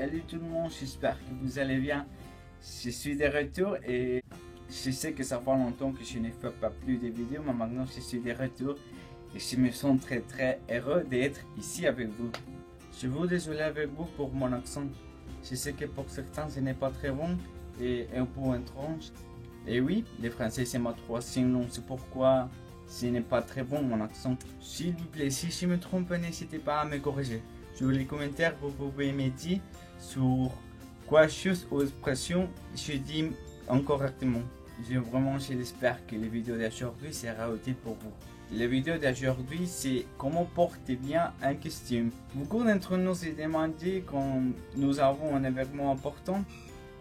Salut tout le monde, j'espère que vous allez bien. Je suis de retour et je sais que ça fait longtemps que je ne fais pas plus de vidéos, mais maintenant je suis de retour et je me sens très heureux d'être ici avec vous. Je vous désolé avec vous pour mon accent. Je sais que pour certains ce n'est pas très bon et un peu étrange. Et oui, le français c'est ma troisième langue, c'est pourquoi ce n'est pas très bon mon accent. S'il vous plaît, si je me trompe, n'hésitez pas à me corriger. Sur les commentaires, vous pouvez me dire sur quoi chose ou expression je dis incorrectement. J'espère que la vidéo d'aujourd'hui sera utile pour vous. La vidéo d'aujourd'hui, c'est comment porter bien un costume. Beaucoup d'entre nous se demandent quand nous avons un événement important,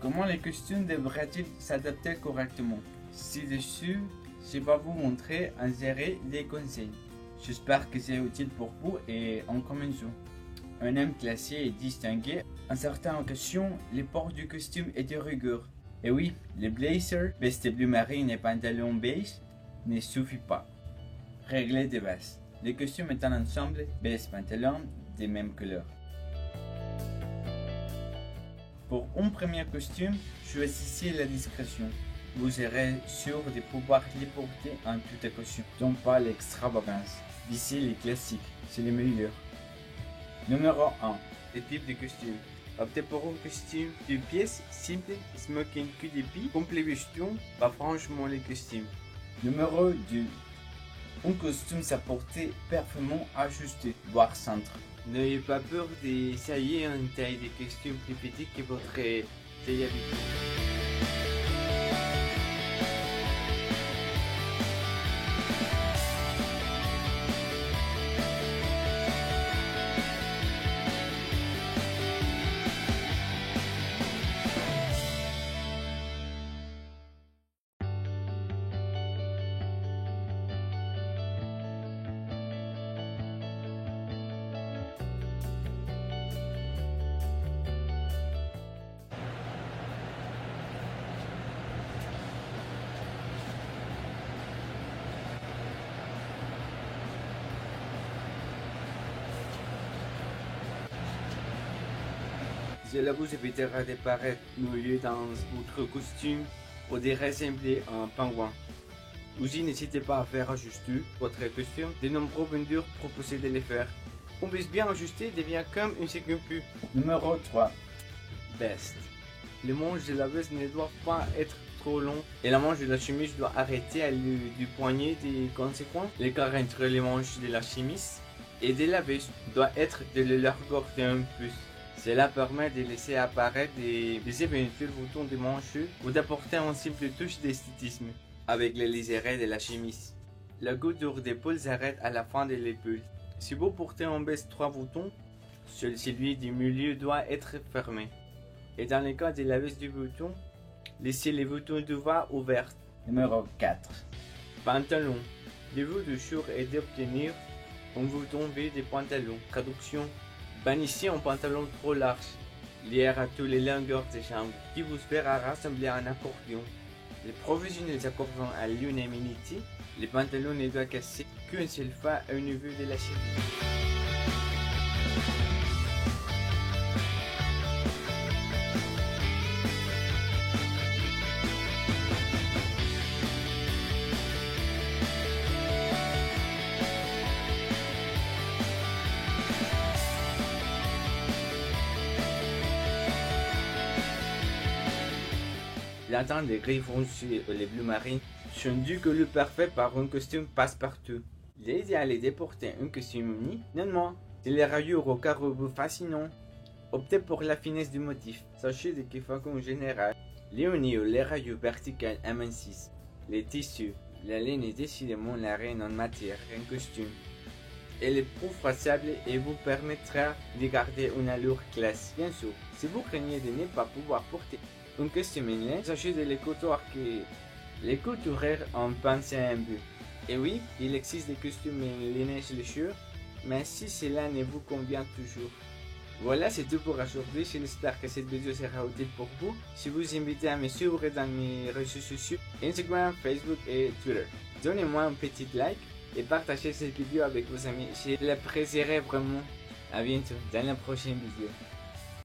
comment les costumes devraient-ils s'adapter correctement. Ci-dessus, je vais vous montrer en série des conseils. J'espère que c'est utile pour vous et en commençant. Un homme classé et distingué, en certaines occasions, le port du costume est de rigueur. Et oui, le blazer, veste bleu marine et pantalon beige ne suffit pas. Règle de base. Le costume est un ensemble beige pantalon de même couleur. Pour un premier costume, choisissez la discrétion. Vous serez sûr de pouvoir les porter en toute occasion, donc pas l'extravagance. Visez les classiques, c'est le meilleur. Numéro 1. Le type de costume. Optez pour un costume de pièces simple, smoking cul de pied, complet veston, pas franchement les costumes. Numéro 2. Un costume s'apporter parfaitement ajusté, voire centre. N'ayez pas peur d'essayer une taille de costume plus petite que votre taille habituelle. Cela vous évitera de paraître mouillé dans votre costume ou de ressembler à un pingouin. Aussi, n'hésitez pas à faire ajuster votre costume. De nombreux vendeurs proposent de le faire. Un veste bien ajusté devient comme une seconde plus. Numéro 3. Veste. Le manche de la veste ne doit pas être trop long et la manche de la chemise doit arrêter à du poignet des conséquences. L'écart entre les manches de la chemise et de la veste doit être de la largeur d'un plus. Cela permet de laisser apparaître des éventuels boutons de manche ou d'apporter une simple touche d'esthétisme avec les lisières de la chemise. La couture d'épaule s'arrête à la fin de l'épaule. Si vous portez un veste 3 boutons, seul celui du milieu doit être fermé. Et dans le cas de la veste du bouton, laissez les boutons du bas ouverts. Numéro 4. Pantalon. Le but du jour est d'obtenir un bouton V de pantalon. Traduction. Bannissez un pantalon trop large, lié à toutes les longueurs des jambes, qui vous fera rassembler un accordion. Les professionnels accordent à l'unanimité, les pantalons ne doivent casser qu'une seule fois au niveau de la cheville. La teinte des gris foncé et les bleus marines sont du couleur parfait par un costume passe-partout. L'idéal est de porter un costume uni, non moins. Si les rayures au carreau vous fascinent, optez pour la finesse du motif. Sachez qu'il faut qu'en général, les unis ou les rayures verticales amincissent les tissus. La laine est décidément la reine en matière en costume. Elle est plus faisable et vous permettra de garder une allure classe. Bien sûr, si vous craignez de ne pas pouvoir porter un costume en laine, sachez de les couturiers en pensent à un but. Et oui, il existe des costumes en laine lécheur, mais si cela ne vous convient toujours. Voilà, c'est tout pour aujourd'hui. J'espère que cette vidéo sera utile pour vous. Je vous invite à me suivre dans mes réseaux sociaux, Instagram, Facebook et Twitter. Donnez-moi un petit like et partagez cette vidéo avec vos amis. Je l'apprécierai vraiment. À bientôt dans la prochaine vidéo.